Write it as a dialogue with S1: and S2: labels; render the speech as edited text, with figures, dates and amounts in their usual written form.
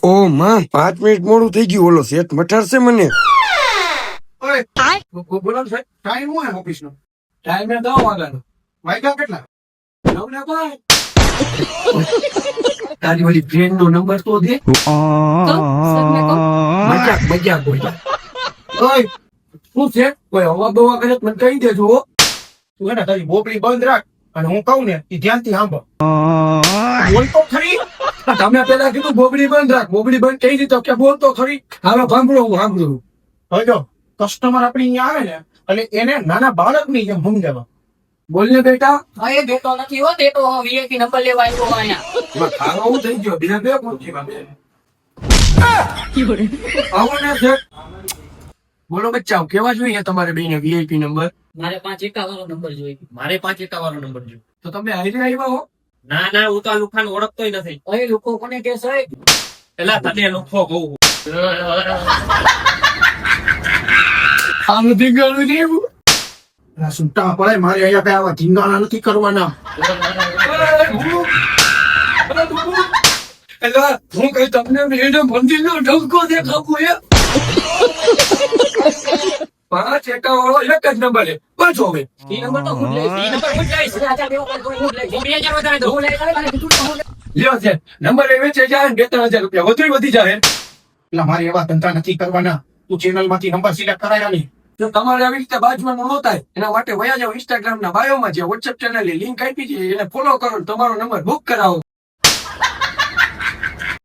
S1: ઓ માં 5 મિનિટ મોડું થઈ ગયું. ઓલો શેઠ મટાડશે મને.
S2: બોલો સાહેબ, ટાઈમ શું ઓફિસ નો?
S3: ટાઈમે 10 વાગ્યાનો.
S2: વાગ્યા કેટલા?
S3: 9 ને 5. તારી ઓલી ફ્રેન્ડ નો નંબર તો દે. મજાક બોલ.
S2: ઓય,
S3: શું છે? કોઈ હવા બવા કરે તો મને કહી દેજો હો.
S2: તું હે ને તારી બોપડી બંધ રાખ અને હું કહું ને એ ધ્યાનથી સાંભળ. બોલ તો ખરી.
S3: તમે પેલા કીધું બોબડી બંધ રાખ. બોબડી બંધ કહી દીધો કે બોલ તો ખરી. હવે સાંભળો હું સાંભળું.
S2: હવે જો કસ્ટમર આપણી અહીંયા આવે ને એટલે એને નાના બાળકની જેમ સમજાવવા.
S3: બોલ ને બેટા.
S4: એ દેતો નથી હો, દેતો વીઆઈપી નંબર લેવા આવ્યો અહીંયા.
S3: એમાં ખાવા હું થઈ ગયો. બીજા બે પૂછી માંગે. આવો ને શેઠ. બોલો બચ્ચાઓ, કેવા જોઈએ તમારે બેને વીઆઈપી નંબર?
S4: મારે 5 વાળો નંબર જોઈએ.
S5: મારે 5 વાળો નંબર જોઈએ.
S3: તો તમે હારે આવ્યા હો.
S5: ના હું તો આ લુખાને ઓળખતોય નથી.
S4: એ લોકો કોને કે છે?
S5: પેલા તને લુખો કહું.
S3: આ નથી ગણું છે એવું.
S2: આ સુટ્ટા પડે મારે અહીંયા કઈ આવા ધીંગાણા નથી કરવાના.
S3: એટલે હું કઈ તમને એને મંદિરનો ઢંકો દેખાવું એ 5 વાળો એક જ નંબર છે. બસ હવે
S4: એ નંબર તો હું જ લઈશ. એ નંબર હું જ લઈશ. 2000 દેવો પણ હું જ લઈશ. 2000 વધારે દો. હું લઈશ. હવે કીધું તો હું લઈશ.
S3: લ્યો છે નંબર એ વેચે જાય ને 2-3 હજાર રૂપિયા વધુ વધી જાય.
S2: એટલે મારે એવા ધંધા નથી કરવાના. તું ચેનલ માંથી નંબર સિલેક્ટ કરાયા નહીં.
S3: જો તમારે આવી રીતે બાજુમાં ન થાય એના માટે વયા જાઓ ઇન્સ્ટાગ્રામ ના બાયોમાં જે વોટ્સએપ ચેનલ લિંક આપી છે એને ફોલો કરો, તમારો નંબર બુક કરાવો.